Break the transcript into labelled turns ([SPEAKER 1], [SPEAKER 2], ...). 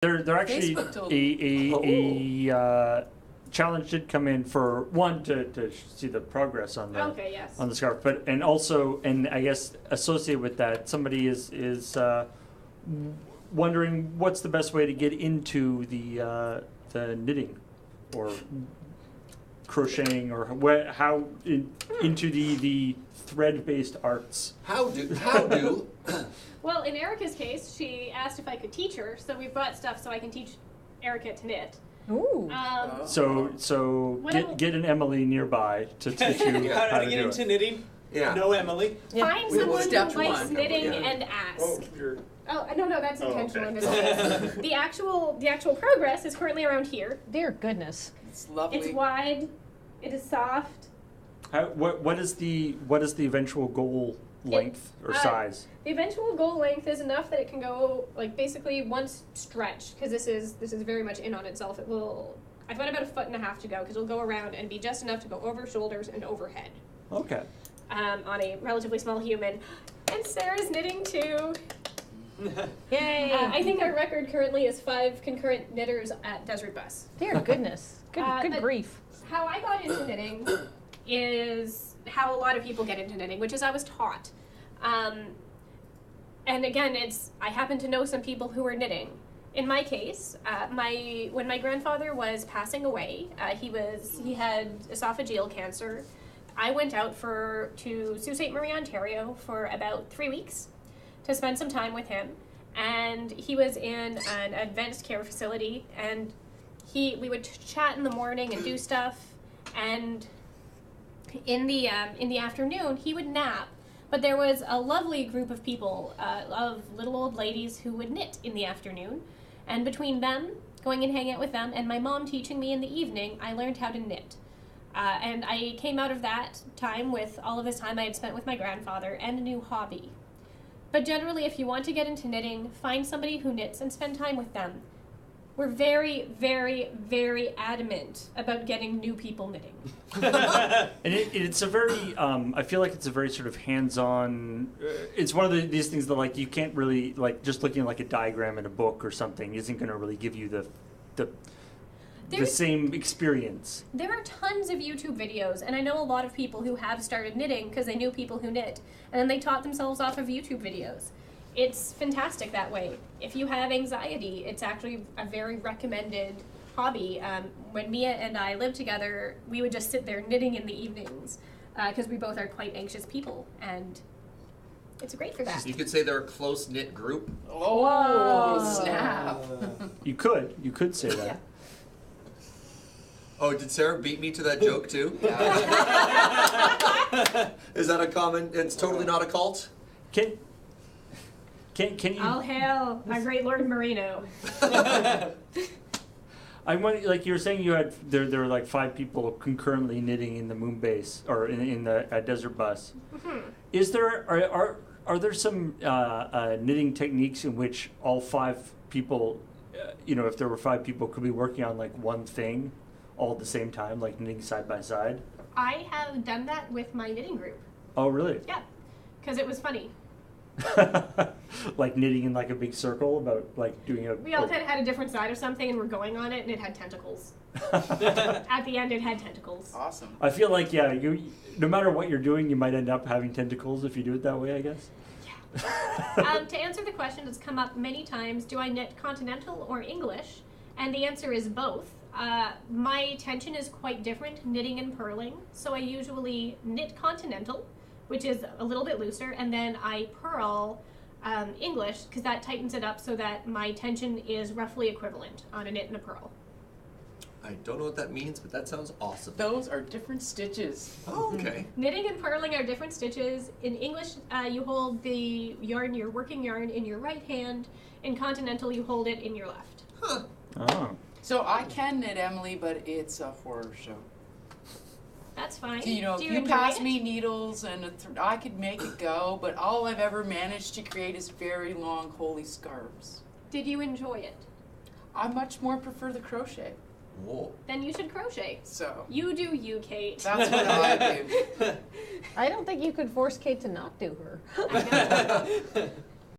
[SPEAKER 1] There actually
[SPEAKER 2] Facebook told
[SPEAKER 1] a challenge did come in for one to see the progress on the on the scarf, but and also I guess associated with that, somebody is wondering what's the best way to get into the knitting or crocheting or how into the thread-based arts.
[SPEAKER 3] How do?
[SPEAKER 4] Well, in Erika's case, she asked if I could teach her, so we brought stuff so I can teach Erika to knit.
[SPEAKER 5] Ooh.
[SPEAKER 1] So get an Emily nearby to teach you
[SPEAKER 6] how to
[SPEAKER 1] do
[SPEAKER 6] get into knitting.
[SPEAKER 3] Yeah.
[SPEAKER 6] No, Emily.
[SPEAKER 5] Yeah.
[SPEAKER 4] Find someone who
[SPEAKER 2] Step
[SPEAKER 4] likes
[SPEAKER 2] one.
[SPEAKER 4] knitting and ask.
[SPEAKER 6] Oh,
[SPEAKER 4] No, that's intentional in this case. The actual progress is currently around here.
[SPEAKER 5] Dear goodness.
[SPEAKER 2] It's lovely.
[SPEAKER 4] It's wide. It is soft.
[SPEAKER 1] What is the eventual goal length or size?
[SPEAKER 4] The eventual goal length is enough that it can go basically once stretched, because this is very much in on itself. I've got about 1.5 feet to go, because it'll go around and be just enough to go over shoulders and overhead.
[SPEAKER 1] Okay.
[SPEAKER 4] On a relatively small human. And Sarah's knitting too.
[SPEAKER 5] Yay.
[SPEAKER 4] I think our record currently is 5 concurrent knitters at Desert Bus.
[SPEAKER 5] Dear goodness. Good grief.
[SPEAKER 4] How I got into knitting is how a lot of people get into knitting, which is I was taught. And again, I happen to know some people who are knitting. In my case, when my grandfather was passing away, he had esophageal cancer. I went out to Sault Ste. Marie, Ontario for about 3 weeks to spend some time with him. And he was in an advanced care facility, and we would chat in the morning and do stuff, and in the afternoon he would nap. But there was a lovely group of people, of little old ladies who would knit in the afternoon, and between them, going and hanging out with them, and my mom teaching me in the evening, I learned how to knit. And I came out of that time with all of this time I had spent with my grandfather and a new hobby. But generally, if you want to get into knitting, find somebody who knits and spend time with them. We're very, very, very adamant about getting new people knitting.
[SPEAKER 1] And it's a very, I feel like it's a very sort of hands-on, it's one of these things that like you can't really, like just looking at like a diagram in a book or something isn't going to really give you the same experience.
[SPEAKER 4] There are tons of YouTube videos, and I know a lot of people who have started knitting because they knew people who knit, and then they taught themselves off of YouTube videos. It's fantastic that way. If you have anxiety, it's actually a very recommended hobby. When Mia and I lived together, we would just sit there knitting in the evenings because we both are quite anxious people, and it's great for that.
[SPEAKER 3] You could say they're a close-knit group.
[SPEAKER 2] Oh, snap.
[SPEAKER 1] You could say that.
[SPEAKER 4] Yeah.
[SPEAKER 3] Oh, did Sarah beat me to that joke too? Is that a common? It's totally not a cult.
[SPEAKER 1] Can you?
[SPEAKER 4] All hail our great Lord Marino.
[SPEAKER 1] I want, like you were saying, you had there were like 5 people concurrently knitting in the moon base or in the Desert Bus.
[SPEAKER 4] Mm-hmm.
[SPEAKER 1] Is there are there some knitting techniques in which all 5 people, if there were 5 people, could be working on like one thing all at the same time, like knitting side by side?
[SPEAKER 4] I have done that with my knitting group.
[SPEAKER 1] Oh, really?
[SPEAKER 4] Yeah, because it was funny.
[SPEAKER 1] Like knitting in like a big circle about like doing a...
[SPEAKER 4] We all kind of had a different side of something and we're going on it, and it had tentacles. At the end, it had tentacles.
[SPEAKER 2] Awesome.
[SPEAKER 1] I feel like, yeah, no matter what you're doing, you might end up having tentacles if you do it that way, I guess.
[SPEAKER 4] Yeah. To answer the question that's come up many times, do I knit continental or English? And the answer is both. My tension is quite different, knitting and purling. So I usually knit continental, which is a little bit looser, and then I purl English, because that tightens it up so that my tension is roughly equivalent on a knit and a purl.
[SPEAKER 3] I don't know what that means, but that sounds awesome.
[SPEAKER 2] Those are different stitches.
[SPEAKER 3] Oh, okay.
[SPEAKER 4] Knitting and purling are different stitches. In English, you hold the yarn, your working yarn, in your right hand. In continental, you hold it in your left.
[SPEAKER 3] Huh.
[SPEAKER 1] Oh.
[SPEAKER 2] So I can knit, Emily, but it's a horror show.
[SPEAKER 4] That's fine.
[SPEAKER 2] Do you
[SPEAKER 4] enjoy
[SPEAKER 2] pass
[SPEAKER 4] it?
[SPEAKER 2] me needles and I could make it go, but all I've ever managed to create is very long, holey scarves.
[SPEAKER 4] Did you enjoy it?
[SPEAKER 2] I much more prefer the crochet.
[SPEAKER 3] Whoa.
[SPEAKER 4] Then you should crochet.
[SPEAKER 2] So
[SPEAKER 4] You do you, Kate.
[SPEAKER 2] that's what I do.
[SPEAKER 5] I don't think you could force Kate to not do her.
[SPEAKER 4] I know.